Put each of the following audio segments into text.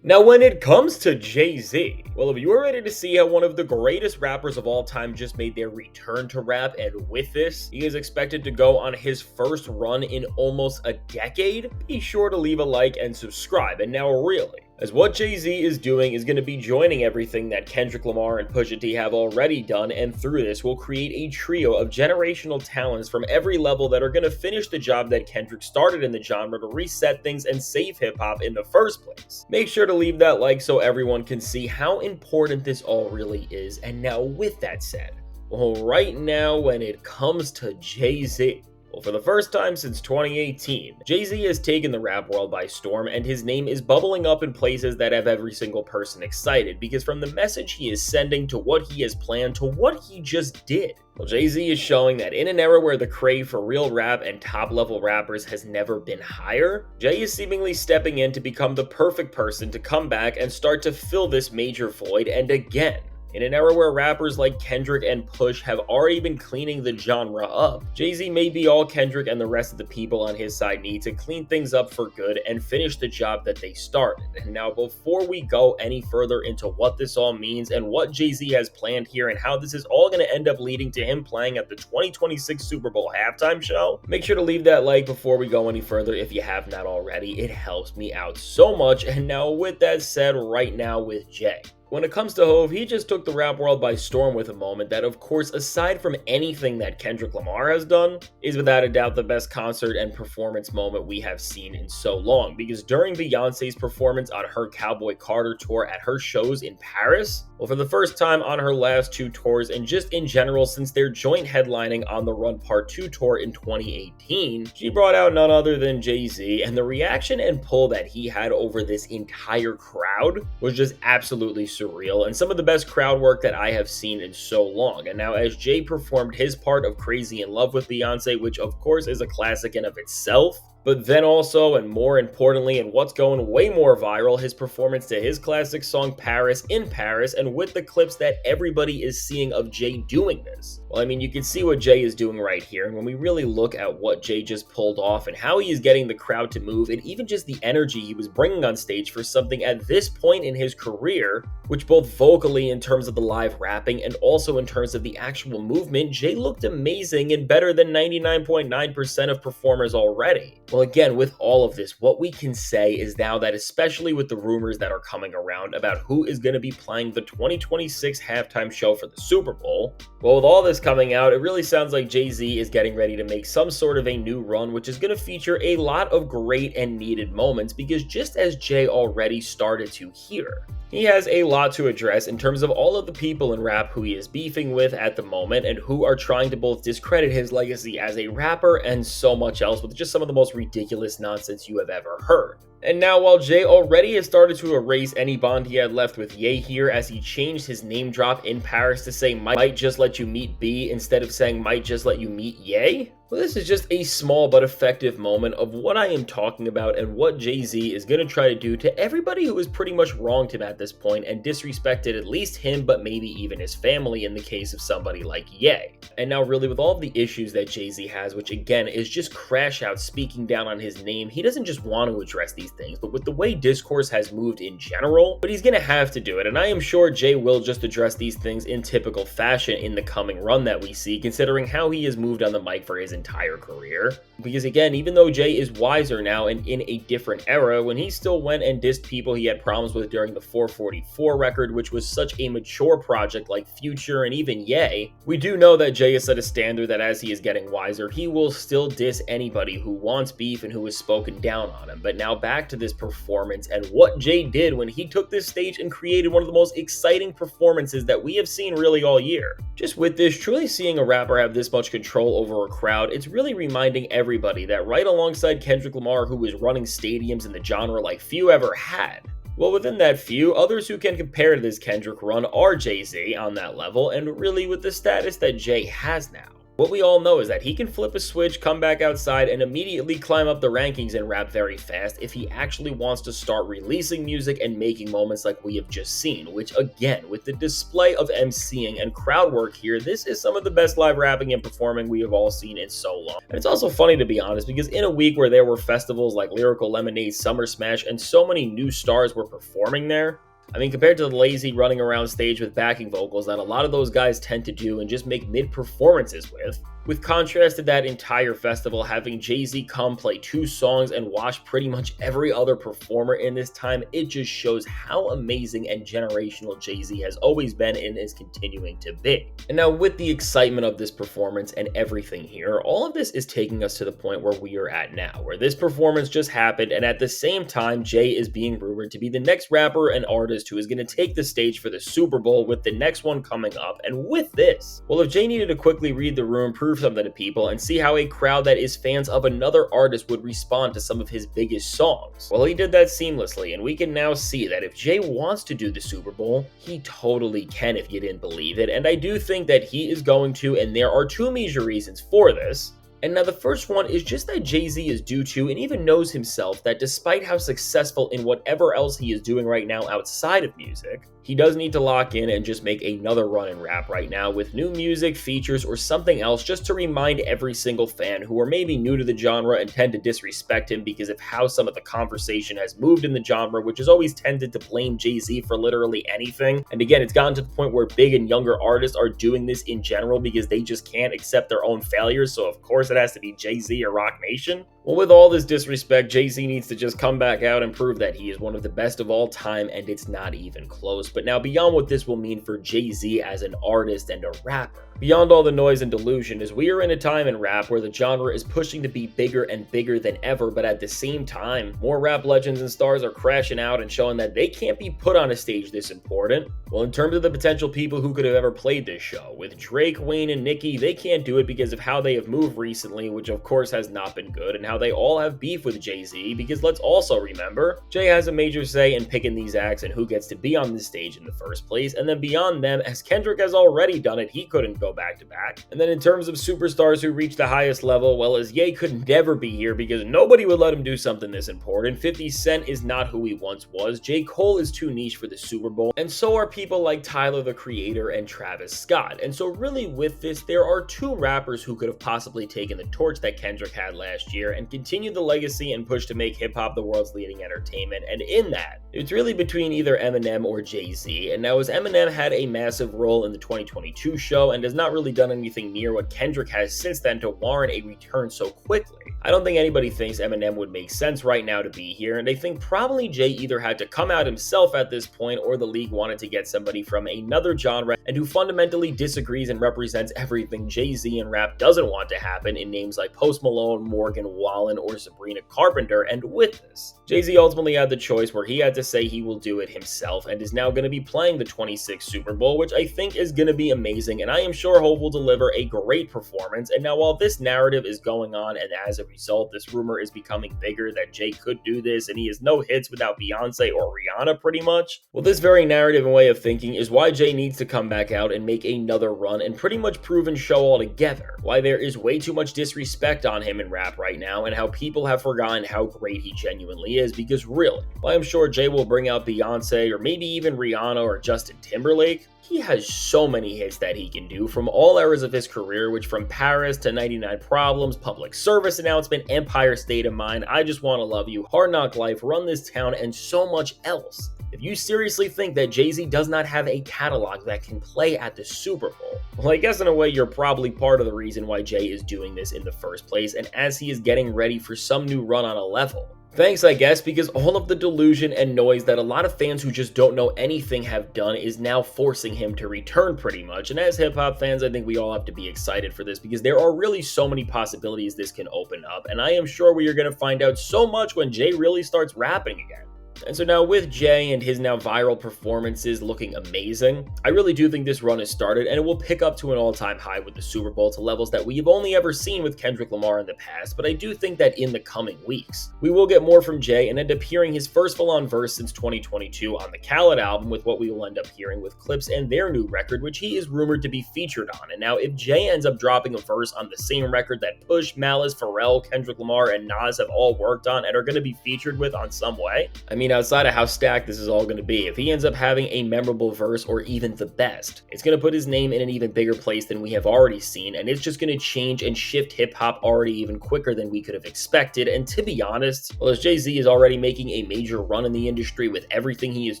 Now, when it comes to Jay-Z, well, if you are ready to see how one of the greatest rappers of all time just made their return to rap, and with this, he is expected to go on his first run in almost a decade, be sure to leave a like and subscribe. And now, really, as what Jay-Z is doing is going to be joining everything that Kendrick Lamar and Pusha T have already done, and through this will create a trio of generational talents from every level that are going to finish the job that Kendrick started in the genre to reset things and save hip-hop in the first place. Make sure to leave that like so everyone can see how important this all really is. And now with that said, well, right now when it comes to Jay-Z, well, for the first time since 2018, Jay-Z has taken the rap world by storm, and his name is bubbling up in places that have every single person excited, because from the message he is sending to what he has planned to what he just did, well, Jay-Z is showing that in an era where the crave for real rap and top-level rappers has never been higher, Jay is seemingly stepping in to become the perfect person to come back and start to fill this major void. And again, in an era where rappers like Kendrick and Push have already been cleaning the genre up, Jay-Z may be all Kendrick and the rest of the people on his side need to clean things up for good and finish the job that they started. And now, before we go any further into what this all means and what Jay-Z has planned here and how this is all going to end up leading to him playing at the 2026 Super Bowl halftime show, make sure to leave that like before we go any further if you have not already. It helps me out so much. And now, with that said, right now with Jay. When it comes to Hove, he just took the rap world by storm with a moment that, of course, aside from anything that Kendrick Lamar has done, is without a doubt the best concert and performance moment we have seen in so long. Because during Beyonce's performance on her Cowboy Carter tour at her shows in Paris, well, for the first time on her last two tours, and just in general since their joint headlining on the Run Part 2 tour in 2018, she brought out none other than Jay-Z, and the reaction and pull that he had over this entire crowd was just absolutely surreal, and some of the best crowd work that I have seen in so long. And now, as Jay performed his part of Crazy in Love with Beyonce, which of course is a classic in of itself, but then also, and more importantly, and what's going way more viral, his performance to his classic song Paris in Paris, and with the clips that everybody is seeing of Jay doing this. Well, I mean, you can see what Jay is doing right here, and when we really look at what Jay just pulled off and how he is getting the crowd to move, and even just the energy he was bringing on stage for something at this point in his career, which both vocally in terms of the live rapping and also in terms of the actual movement, Jay looked amazing and better than 99.9% of performers already. Well, again, with all of this, what we can say is now that, especially with the rumors that are coming around about who is going to be playing the 2026 halftime show for the Super Bowl, well, with all this coming out, it really sounds like Jay-Z is getting ready to make some sort of a new run, which is going to feature a lot of great and needed moments, because just as Jay already started to here, he has a lot to address in terms of all of the people in rap who he is beefing with at the moment and who are trying to both discredit his legacy as a rapper and so much else with just some of the most ridiculous nonsense you have ever heard. And now, while Jay already has started to erase any bond he had left with Ye here, as he changed his name drop in Paris to say might just let you meet B instead of saying might just let you meet Ye, well, this is just a small but effective moment of what I am talking about and what Jay-Z is going to try to do to everybody who has pretty much wronged him at this point and disrespected at least him, but maybe even his family in the case of somebody like Ye. And now, really, with all of the issues that Jay-Z has, which again is just crash out speaking down on his name, he doesn't just want to address these things, but with the way discourse has moved in general, but he's going to have to do it. And I am sure Jay will just address these things in typical fashion in the coming run that we see, considering how he has moved on the mic for his entire career. Because again, even though Jay is wiser now and in a different era, when he still went and dissed people he had problems with during the 444 record, which was such a mature project like Future and even Ye, we do know that Jay has set a standard that as he is getting wiser, he will still diss anybody who wants beef and who has spoken down on him. But now back to this performance and what Jay did when he took this stage and created one of the most exciting performances that we have seen really all year. Just with this, truly seeing a rapper have this much control over a crowd, it's really reminding everybody that right alongside Kendrick Lamar, who is running stadiums in the genre like few ever had, well, within that few, others who can compare to this Kendrick run are Jay-Z on that level, and really with the status that Jay has now. What we all know is that he can flip a switch, come back outside, and immediately climb up the rankings in rap very fast if he actually wants to start releasing music and making moments like we have just seen, which again, with the display of MCing and crowd work here, this is some of the best live rapping and performing we have all seen in so long. And it's also funny, to be honest, because in a week where there were festivals like Lyrical Lemonade, Summer Smash, and so many new stars were performing there, I mean, compared to the lazy running around stage with backing vocals that a lot of those guys tend to do and just make mid-performances with contrast to that entire festival having Jay-Z come play 2 songs and wash pretty much every other performer in this time, it just shows how amazing and generational Jay-Z has always been and is continuing to be. And now with the excitement of this performance and everything here, all of this is taking us to the point where we are at now, where this performance just happened, and at the same time, Jay is being rumored to be the next rapper and artist who is going to take the stage for the Super Bowl, with the next one coming up. And with this, well, if Jay needed to quickly read the room, prove something to people, and see how a crowd that is fans of another artist would respond to some of his biggest songs, well, he did that seamlessly, and we can now see that if Jay wants to do the Super Bowl, he totally can if you didn't believe it, and I do think that he is going to, and there are 2 major reasons for this. And now the first one is just that Jay-Z is due to and even knows himself that despite how successful in whatever else he is doing right now outside of music, he does need to lock in and just make another run in rap right now with new music, features, or something else just to remind every single fan who are maybe new to the genre and tend to disrespect him because of how some of the conversation has moved in the genre, which has always tended to blame Jay-Z for literally anything. And again, it's gotten to the point where big and younger artists are doing this in general because they just can't accept their own failures, so of course it has to be Jay-Z or Roc Nation. Well, with all this disrespect, Jay-Z needs to just come back out and prove that he is one of the best of all time, and it's not even close. But now, beyond what this will mean for Jay-Z as an artist and a rapper, beyond all the noise and delusion, is we are in a time in rap where the genre is pushing to be bigger and bigger than ever, but at the same time, more rap legends and stars are crashing out and showing that they can't be put on a stage this important. Well, in terms of the potential people who could have ever played this show, with Drake, Wayne, and Nicki, they can't do it because of how they have moved recently, which of course has not been good, and how they all have beef with Jay-Z, because let's also remember, Jay has a major say in picking these acts and who gets to be on this stage in the first place, and then beyond them, as Kendrick has already done it, he couldn't go back to back. And then in terms of superstars who reach the highest level, well, as Ye could never be here because nobody would let him do something this important, 50 Cent is not who he once was, J. Cole is too niche for the Super Bowl, and so are people like Tyler, the Creator, and Travis Scott. And so really with this, there are 2 rappers who could have possibly taken the torch that Kendrick had last year and continue the legacy and push to make hip-hop the world's leading entertainment, and in that, it's really between either Eminem or Jay-Z. And now, as Eminem had a massive role in the 2022 show and has not really done anything near what Kendrick has since then to warrant a return so quickly, I don't think anybody thinks Eminem would make sense right now to be here, and I think probably Jay either had to come out himself at this point, or the league wanted to get somebody from another genre and who fundamentally disagrees and represents everything Jay-Z and rap doesn't want to happen, in names like Post Malone, Morgan Wallen, or Sabrina Carpenter. And with this, Jay-Z ultimately had the choice where he had to say he will do it himself, and is now going to be playing the 26th Super Bowl, which I think is going to be amazing, and I am sure Hope will deliver a great performance. And now, while this narrative is going on, and as a result, this rumor is becoming bigger that Jay could do this, and he has no hits without Beyonce or Rihanna pretty much, well, this very narrative and way of thinking is why Jay needs to come back out and make another run and pretty much prove and show altogether why there is way too much disrespect on him in rap right now, and how people have forgotten how great he genuinely is. Because really, while I'm sure Jay will bring out Beyonce or maybe even Rihanna or Justin Timberlake, he has so many hits that he can do from all eras of his career, which from Paris to 99 Problems, Public Service Announcement, Empire State of Mind, I Just Wanna Love You, Hard Knock Life, Run This Town, and so much else. If you seriously think that Jay-Z does not have a catalog that can play at the Super Bowl, well, I guess in a way you're probably part of the reason why Jay is doing this in the first place, and as he is getting ready for some new run on a level. Thanks, I guess, because all of the delusion and noise that a lot of fans who just don't know anything have done is now forcing him to return pretty much. And as hip-hop fans, I think we all have to be excited for this, because there are really so many possibilities this can open up, and I am sure we are going to find out so much when Jay really starts rapping again. And so now with Jay and his now viral performances looking amazing, I really do think this run has started and it will pick up to an all-time high with the Super Bowl to levels that we've only ever seen with Kendrick Lamar in the past, but I do think that in the coming weeks, we will get more from Jay and end up hearing his first full-on verse since 2022 on the Khaled album, with what we will end up hearing with Clips and their new record, which he is rumored to be featured on. And now if Jay ends up dropping a verse on the same record that Push, Malice, Pharrell, Kendrick Lamar, and Nas have all worked on and are going to be featured with on some way, I mean, outside of how stacked this is all going to be, if he ends up having a memorable verse or even the best, it's going to put his name in an even bigger place than we have already seen, and it's just going to change and shift hip-hop already even quicker than we could have expected. And to be honest, well, as Jay-Z is already making a major run in the industry with everything he is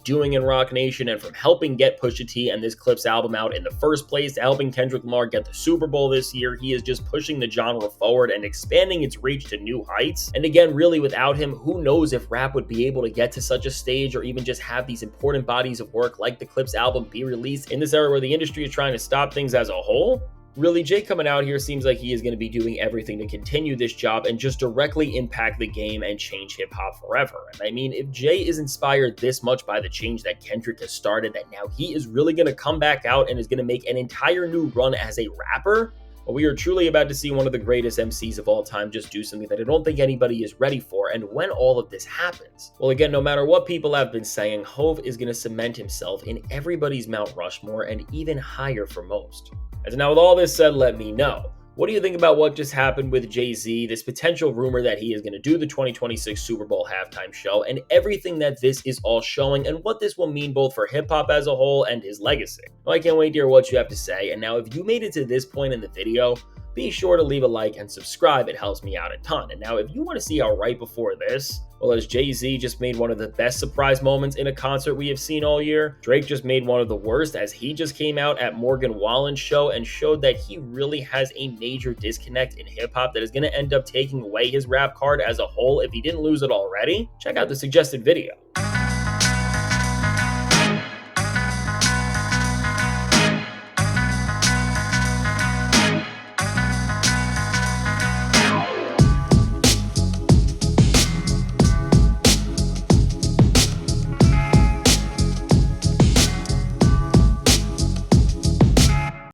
doing in Roc Nation, and from helping get Pusha T and this Clips album out in the first place to helping Kendrick Lamar get the Super Bowl this year, he is just pushing the genre forward and expanding its reach to new heights. And again, really without him, who knows if rap would be able to get to such a stage or even just have these important bodies of work like the Clips album be released in this era where the industry is trying to stop things as a whole. Really, Jay coming out here seems like he is going to be doing everything to continue this job and just directly impact the game and change hip-hop forever. And I mean, if Jay is inspired this much by the change that Kendrick has started, that now he is really going to come back out and is going to make an entire new run as a rapper, well, we are truly about to see one of the greatest MCs of all time just do something that I don't think anybody is ready for. And when all of this happens, well, again, no matter what people have been saying, Hove is going to cement himself in everybody's Mount Rushmore and even higher for most. As now with all this said, let me know, what do you think about what just happened with Jay-Z, this potential rumor that he is going to do the 2026 Super Bowl halftime show, and everything that this is all showing, and what this will mean both for hip-hop as a whole and his legacy? Well, I can't wait to hear what you have to say. And now if you made it to this point in the video, be sure to leave a like and subscribe. It helps me out a ton. And now if you want to see how right before this, well, as Jay-Z just made one of the best surprise moments in a concert we have seen all year, Drake just made one of the worst as he just came out at Morgan Wallen's show and showed that he really has a major disconnect in hip-hop that is going to end up taking away his rap card as a whole if he didn't lose it already. Check out the suggested video.